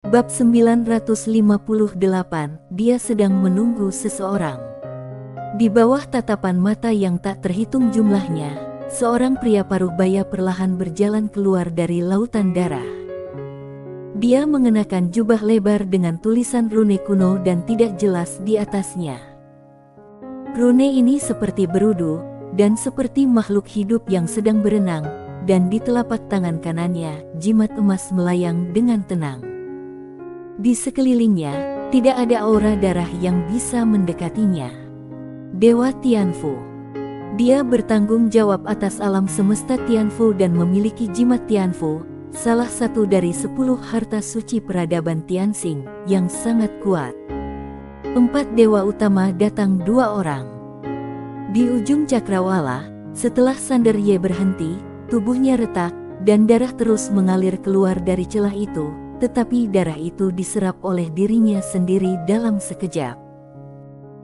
Bab 958, dia sedang menunggu seseorang. Di bawah tatapan mata yang tak terhitung jumlahnya, seorang pria paruh baya perlahan berjalan keluar dari lautan darah. Dia mengenakan jubah lebar dengan tulisan rune kuno dan tidak jelas di atasnya. Rune ini seperti berudu, dan seperti makhluk hidup yang sedang berenang, dan di telapak tangan kanannya, jimat emas melayang dengan tenang. Di sekelilingnya, tidak ada aura darah yang bisa mendekatinya. Dewa Tianfu. Dia bertanggung jawab atas alam semesta Tianfu dan memiliki jimat Tianfu, salah satu dari 10 harta suci peradaban Tianxing, yang sangat kuat. 4 dewa utama datang 2 orang. Di ujung cakrawala, setelah Sander Ye berhenti, tubuhnya retak, dan darah terus mengalir keluar dari celah itu, tetapi darah itu diserap oleh dirinya sendiri dalam sekejap.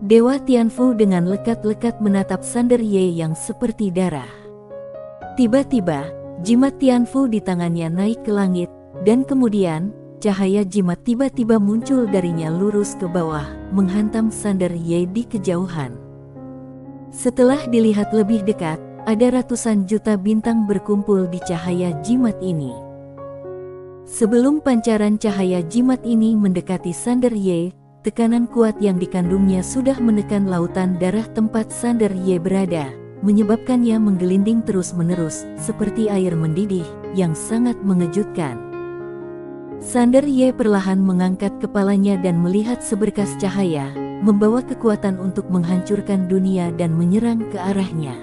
Dewa Tianfu dengan lekat-lekat menatap Sander Ye yang seperti darah. Tiba-tiba, jimat Tianfu di tangannya naik ke langit, dan kemudian, cahaya jimat tiba-tiba muncul darinya lurus ke bawah, menghantam Sander Ye di kejauhan. Setelah dilihat lebih dekat, ada ratusan juta bintang berkumpul di cahaya jimat ini. Sebelum pancaran cahaya jimat ini mendekati Sander Ye, tekanan kuat yang dikandungnya sudah menekan lautan darah tempat Sander Ye berada, menyebabkannya menggelinding terus-menerus, seperti air mendidih, yang sangat mengejutkan. Sander Ye perlahan mengangkat kepalanya dan melihat seberkas cahaya, membawa kekuatan untuk menghancurkan dunia dan menyerang ke arahnya.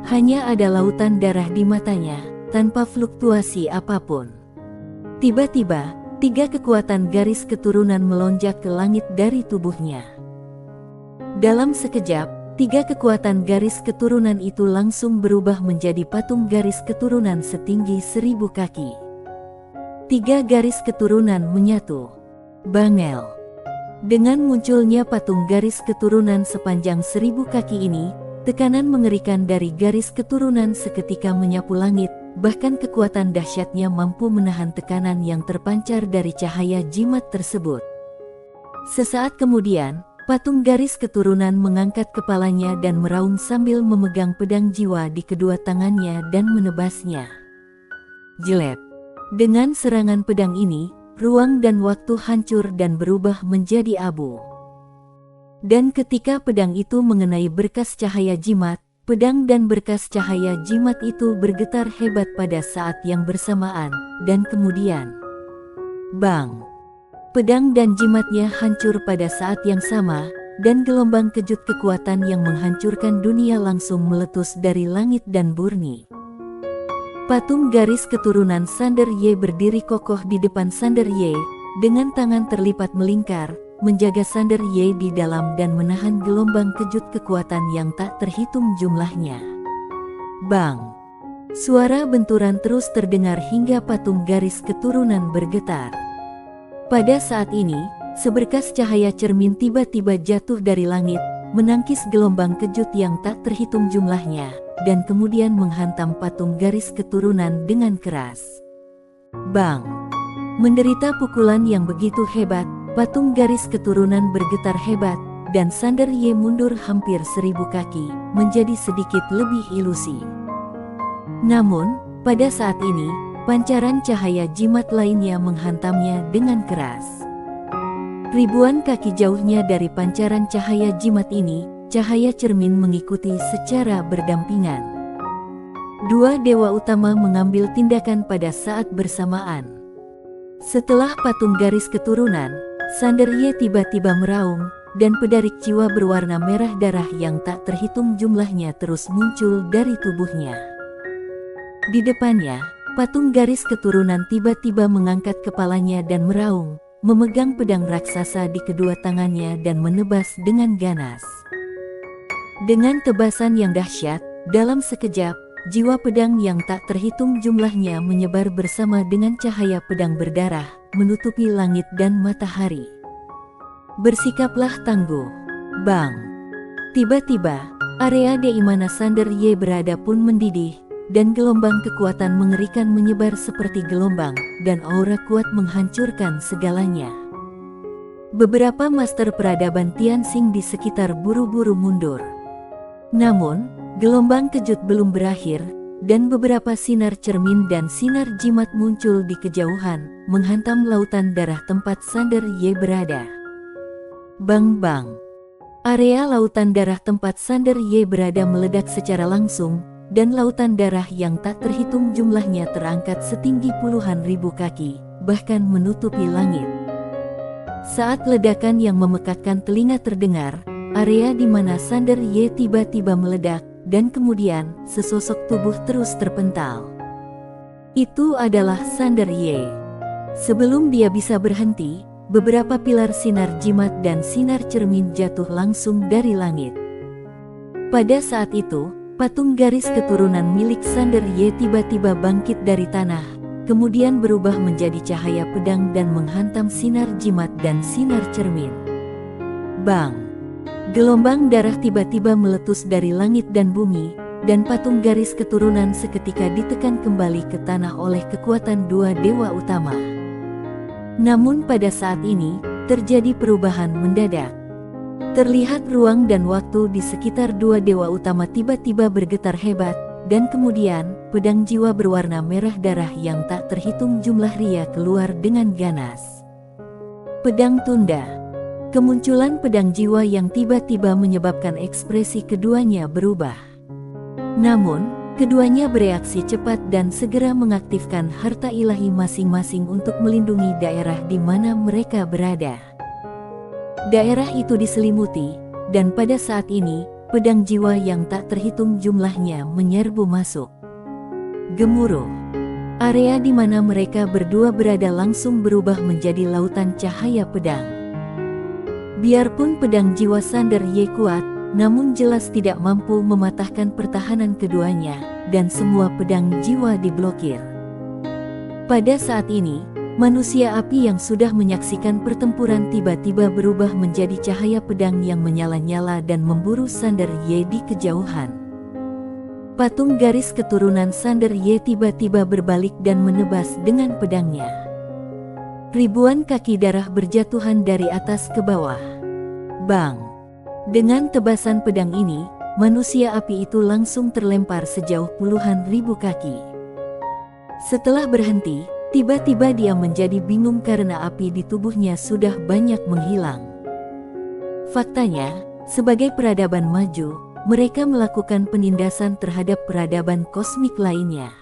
Hanya ada lautan darah di matanya, tanpa fluktuasi apapun. Tiba-tiba, 3 kekuatan garis keturunan melonjak ke langit dari tubuhnya. Dalam sekejap, 3 kekuatan garis keturunan itu langsung berubah menjadi patung garis keturunan setinggi 1000 kaki. 3 garis keturunan menyatu. Bangel. Dengan munculnya patung garis keturunan sepanjang 1000 kaki ini, tekanan mengerikan dari garis keturunan seketika menyapu langit, bahkan kekuatan dahsyatnya mampu menahan tekanan yang terpancar dari cahaya jimat tersebut. Sesaat kemudian, patung garis keturunan mengangkat kepalanya dan meraung sambil memegang pedang jiwa di kedua tangannya dan menebasnya. Jelek. Dengan serangan pedang ini, ruang dan waktu hancur dan berubah menjadi abu. Dan ketika pedang itu mengenai berkas cahaya jimat, pedang dan berkas cahaya jimat itu bergetar hebat pada saat yang bersamaan, dan kemudian bang! Pedang dan jimatnya hancur pada saat yang sama, dan gelombang kejut kekuatan yang menghancurkan dunia langsung meletus dari langit dan bumi. Patung garis keturunan Sander Ye berdiri kokoh di depan Sander Ye, dengan tangan terlipat melingkar, menjaga Sander Ye di dalam dan menahan gelombang kejut kekuatan yang tak terhitung jumlahnya. Bang! Suara benturan terus terdengar hingga patung garis keturunan bergetar. Pada saat ini, seberkas cahaya cermin tiba-tiba jatuh dari langit, menangkis gelombang kejut yang tak terhitung jumlahnya, dan kemudian menghantam patung garis keturunan dengan keras. Bang! Menderita pukulan yang begitu hebat, patung garis keturunan bergetar hebat, dan Sander Ye mundur hampir 1000 kaki, menjadi sedikit lebih ilusi. Namun, pada saat ini, pancaran cahaya jimat lainnya menghantamnya dengan keras. Ribuan kaki jauhnya dari pancaran cahaya jimat ini, cahaya cermin mengikuti secara berdampingan. 2 dewa utama mengambil tindakan pada saat bersamaan. Setelah patung garis keturunan, Sander Ye tiba-tiba meraung, dan pedarik jiwa berwarna merah darah yang tak terhitung jumlahnya terus muncul dari tubuhnya. Di depannya, patung garis keturunan tiba-tiba mengangkat kepalanya dan meraung, memegang pedang raksasa di kedua tangannya dan menebas dengan ganas. Dengan tebasan yang dahsyat, dalam sekejap, jiwa pedang yang tak terhitung jumlahnya menyebar bersama dengan cahaya pedang berdarah, menutupi langit dan matahari. Bersikaplah tangguh. Bang! Tiba-tiba, area di mana Sander Ye berada pun mendidih, dan gelombang kekuatan mengerikan menyebar seperti gelombang, dan aura kuat menghancurkan segalanya. Beberapa master peradaban Tianxing di sekitar buru-buru mundur. Namun, gelombang kejut belum berakhir, dan beberapa sinar cermin dan sinar jimat muncul di kejauhan, menghantam lautan darah tempat Sander Ye berada. Bang-bang. Area lautan darah tempat Sander Ye berada meledak secara langsung, dan lautan darah yang tak terhitung jumlahnya terangkat setinggi puluhan ribu kaki, bahkan menutupi langit. Saat ledakan yang memekakkan telinga terdengar, area di mana Sander Ye tiba-tiba meledak, dan kemudian sesosok tubuh terus terpental. Itu adalah Sander Ye. Sebelum dia bisa berhenti, beberapa pilar sinar jimat dan sinar cermin jatuh langsung dari langit. Pada saat itu, patung garis keturunan milik Sander Ye tiba-tiba bangkit dari tanah, kemudian berubah menjadi cahaya pedang dan menghantam sinar jimat dan sinar cermin. Bang! Gelombang darah tiba-tiba meletus dari langit dan bumi, dan patung garis keturunan seketika ditekan kembali ke tanah oleh kekuatan dua dewa utama. Namun pada saat ini, terjadi perubahan mendadak. Terlihat ruang dan waktu di sekitar dua dewa utama tiba-tiba bergetar hebat, dan kemudian, pedang jiwa berwarna merah darah yang tak terhitung jumlah ria keluar dengan ganas. Pedang tunda. Kemunculan pedang jiwa yang tiba-tiba menyebabkan ekspresi keduanya berubah. Namun, keduanya bereaksi cepat dan segera mengaktifkan harta ilahi masing-masing untuk melindungi daerah di mana mereka berada. Daerah itu diselimuti, dan pada saat ini, pedang jiwa yang tak terhitung jumlahnya menyerbu masuk. Gemuruh. Area di mana mereka berdua berada langsung berubah menjadi lautan cahaya pedang. Biarpun pedang jiwa Sander Ye kuat, namun jelas tidak mampu mematahkan pertahanan keduanya, dan semua pedang jiwa diblokir. Pada saat ini, manusia api yang sudah menyaksikan pertempuran tiba-tiba berubah menjadi cahaya pedang yang menyala-nyala dan memburu Sander Ye di kejauhan. Patung garis keturunan Sander Ye tiba-tiba berbalik dan menebas dengan pedangnya. Ribuan kaki darah berjatuhan dari atas ke bawah. Bang! Dengan tebasan pedang ini, manusia api itu langsung terlempar sejauh puluhan ribu kaki. Setelah berhenti, tiba-tiba dia menjadi bingung karena api di tubuhnya sudah banyak menghilang. Faktanya, sebagai peradaban maju, mereka melakukan penindasan terhadap peradaban kosmik lainnya.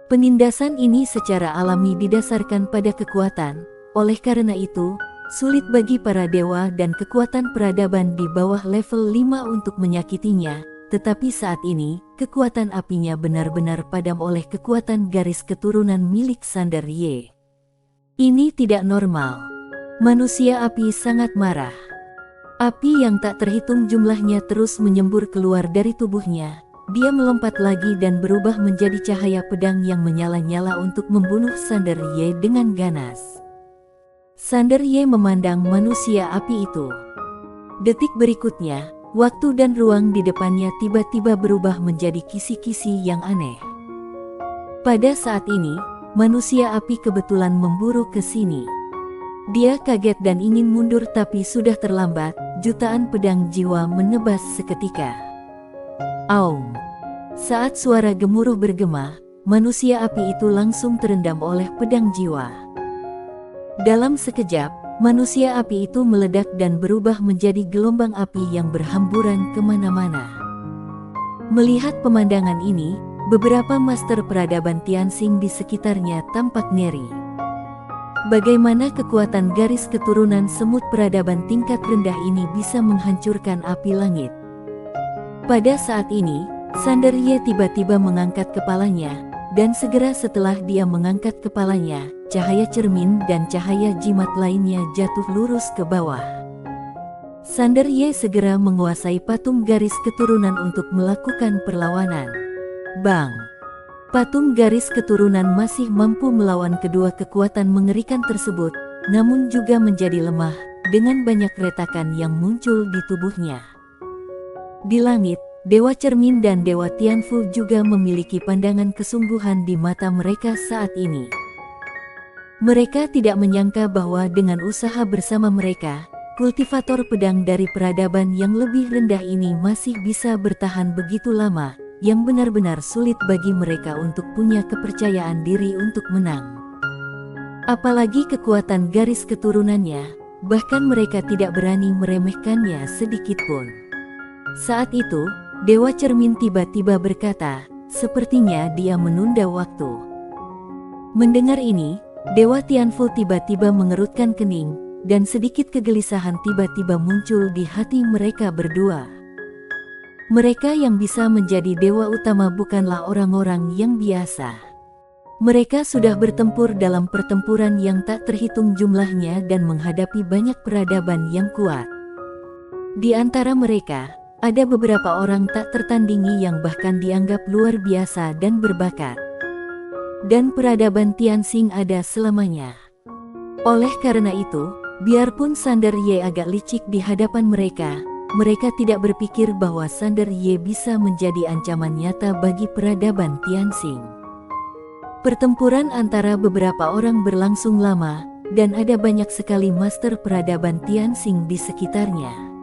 Penindasan ini secara alami didasarkan pada kekuatan, oleh karena itu, sulit bagi para dewa dan kekuatan peradaban di bawah level 5 untuk menyakitinya. Tetapi saat ini, kekuatan apinya benar-benar padam oleh kekuatan garis keturunan milik Sander Ye. Ini tidak normal. Manusia api sangat marah. Api yang tak terhitung jumlahnya terus menyembur keluar dari tubuhnya. Dia melompat lagi dan berubah menjadi cahaya pedang yang menyala-nyala untuk membunuh Sander Ye dengan ganas. Sander Ye memandang manusia api itu. Detik berikutnya, waktu dan ruang di depannya tiba-tiba berubah menjadi kisi-kisi yang aneh. Pada saat ini, manusia api kebetulan memburu ke sini. Dia kaget dan ingin mundur tapi sudah terlambat, jutaan pedang jiwa menebas seketika. Aum! Saat suara gemuruh bergema, manusia api itu langsung terendam oleh pedang jiwa. Dalam sekejap, manusia api itu meledak dan berubah menjadi gelombang api yang berhamburan kemana-mana. Melihat pemandangan ini, beberapa master peradaban Tianxing di sekitarnya tampak ngeri. Bagaimana kekuatan garis keturunan semut peradaban tingkat rendah ini bisa menghancurkan api langit? Pada saat ini, Sander Ye tiba-tiba mengangkat kepalanya, dan segera setelah dia mengangkat kepalanya, cahaya cermin dan cahaya jimat lainnya jatuh lurus ke bawah. Sander Ye segera menguasai patung garis keturunan untuk melakukan perlawanan. Bang! Patung garis keturunan masih mampu melawan kedua kekuatan mengerikan tersebut, namun juga menjadi lemah, dengan banyak retakan yang muncul di tubuhnya. Di langit, Dewa Cermin dan Dewa Tianfu juga memiliki pandangan kesungguhan di mata mereka saat ini. Mereka tidak menyangka bahwa dengan usaha bersama mereka, kultivator pedang dari peradaban yang lebih rendah ini masih bisa bertahan begitu lama, yang benar-benar sulit bagi mereka untuk punya kepercayaan diri untuk menang. Apalagi kekuatan garis keturunannya, bahkan mereka tidak berani meremehkannya sedikitpun. Saat itu, Dewa Cermin tiba-tiba berkata, sepertinya dia menunda waktu. Mendengar ini, Dewa Tianfu tiba-tiba mengerutkan kening, dan sedikit kegelisahan tiba-tiba muncul di hati mereka berdua. Mereka yang bisa menjadi dewa utama bukanlah orang-orang yang biasa. Mereka sudah bertempur dalam pertempuran yang tak terhitung jumlahnya dan menghadapi banyak peradaban yang kuat. Di antara mereka, ada beberapa orang tak tertandingi yang bahkan dianggap luar biasa dan berbakat. Dan peradaban Tianxing ada selamanya. Oleh karena itu, biarpun Sander Ye agak licik di hadapan mereka, mereka tidak berpikir bahwa Sander Ye bisa menjadi ancaman nyata bagi peradaban Tianxing. Pertempuran antara beberapa orang berlangsung lama, dan ada banyak sekali master peradaban Tianxing di sekitarnya.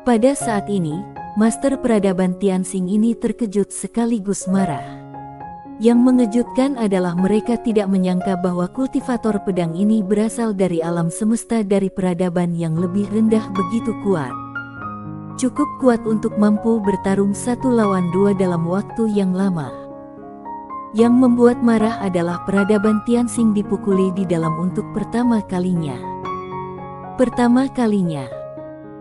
Pada saat ini, master peradaban Tianxing ini terkejut sekaligus marah. Yang mengejutkan adalah mereka tidak menyangka bahwa kultivator pedang ini berasal dari alam semesta dari peradaban yang lebih rendah begitu kuat. Cukup kuat untuk mampu bertarung 1 lawan 2 dalam waktu yang lama. Yang membuat marah adalah peradaban Tianxing dipukuli di dalam untuk pertama kalinya. Pertama kalinya.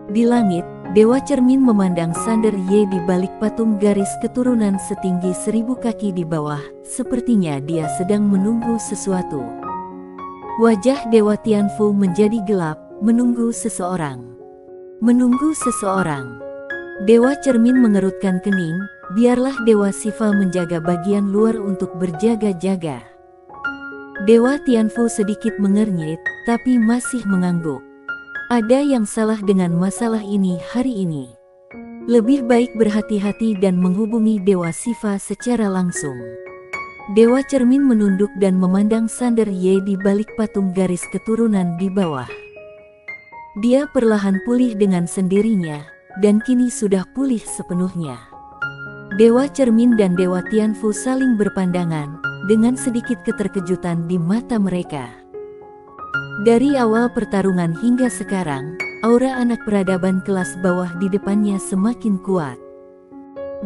Di langit, Dewa Cermin memandang Sander Ye di balik patung garis keturunan setinggi 1000 kaki di bawah, sepertinya dia sedang menunggu sesuatu. Wajah Dewa Tianfu menjadi gelap, menunggu seseorang. Menunggu seseorang. Dewa Cermin mengerutkan kening, biarlah Dewa Siva menjaga bagian luar untuk berjaga-jaga. Dewa Tianfu sedikit mengernyit, tapi masih mengangguk. Ada yang salah dengan masalah ini hari ini. Lebih baik berhati-hati dan menghubungi Dewa Siva secara langsung. Dewa Cermin menunduk dan memandang Sander Ye di balik patung garis keturunan di bawah. Dia perlahan pulih dengan sendirinya, dan kini sudah pulih sepenuhnya. Dewa Cermin dan Dewa Tianfu saling berpandangan, dengan sedikit keterkejutan di mata mereka. Dari awal pertarungan hingga sekarang, aura anak peradaban kelas bawah di depannya semakin kuat.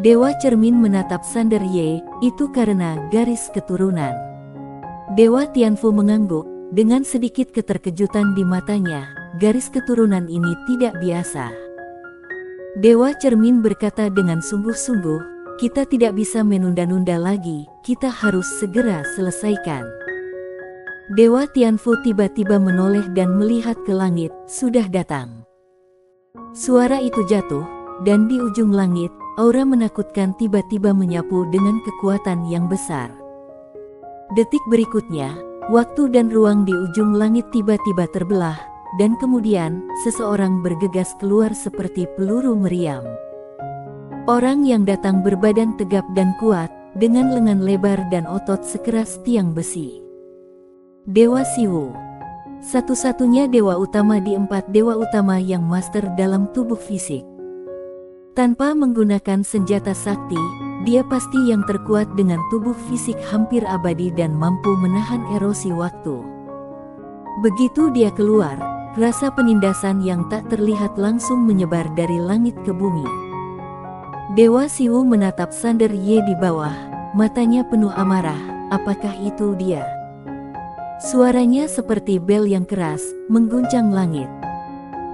Dewa Cermin menatap Sander Ye, itu karena garis keturunan. Dewa Tianfu mengangguk, dengan sedikit keterkejutan di matanya, garis keturunan ini tidak biasa. Dewa Cermin berkata dengan sungguh-sungguh, kita tidak bisa menunda-nunda lagi, kita harus segera selesaikan. Dewa Tianfu tiba-tiba menoleh dan melihat ke langit, sudah datang. Suara itu jatuh, dan di ujung langit, aura menakutkan tiba-tiba menyapu dengan kekuatan yang besar. Detik berikutnya, waktu dan ruang di ujung langit tiba-tiba terbelah, dan kemudian, seseorang bergegas keluar seperti peluru meriam. Orang yang datang berbadan tegap dan kuat, dengan lengan lebar dan otot sekeras tiang besi. Dewa Siwu, satu-satunya dewa utama di 4 dewa utama yang master dalam tubuh fisik. Tanpa menggunakan senjata sakti, dia pasti yang terkuat dengan tubuh fisik hampir abadi dan mampu menahan erosi waktu. Begitu dia keluar, rasa penindasan yang tak terlihat langsung menyebar dari langit ke bumi. Dewa Siwu menatap Sander Ye di bawah, matanya penuh amarah, apakah itu dia? Suaranya seperti bel yang keras, mengguncang langit.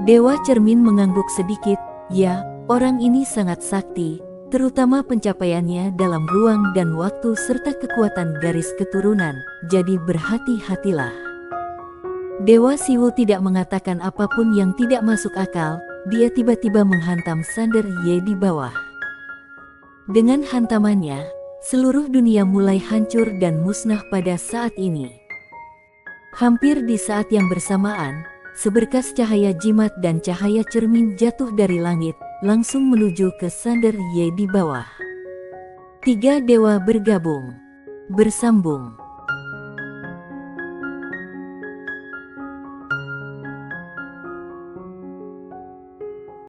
Dewa Cermin mengangguk sedikit, ya, orang ini sangat sakti, terutama pencapaiannya dalam ruang dan waktu serta kekuatan garis keturunan, jadi berhati-hatilah. Dewa Siwu tidak mengatakan apapun yang tidak masuk akal, dia tiba-tiba menghantam Sander Ye di bawah. Dengan hantamannya, seluruh dunia mulai hancur dan musnah pada saat ini. Hampir di saat yang bersamaan, seberkas cahaya jimat dan cahaya cermin jatuh dari langit, langsung menuju ke sandar Y di bawah. Tiga dewa bergabung, bersambung.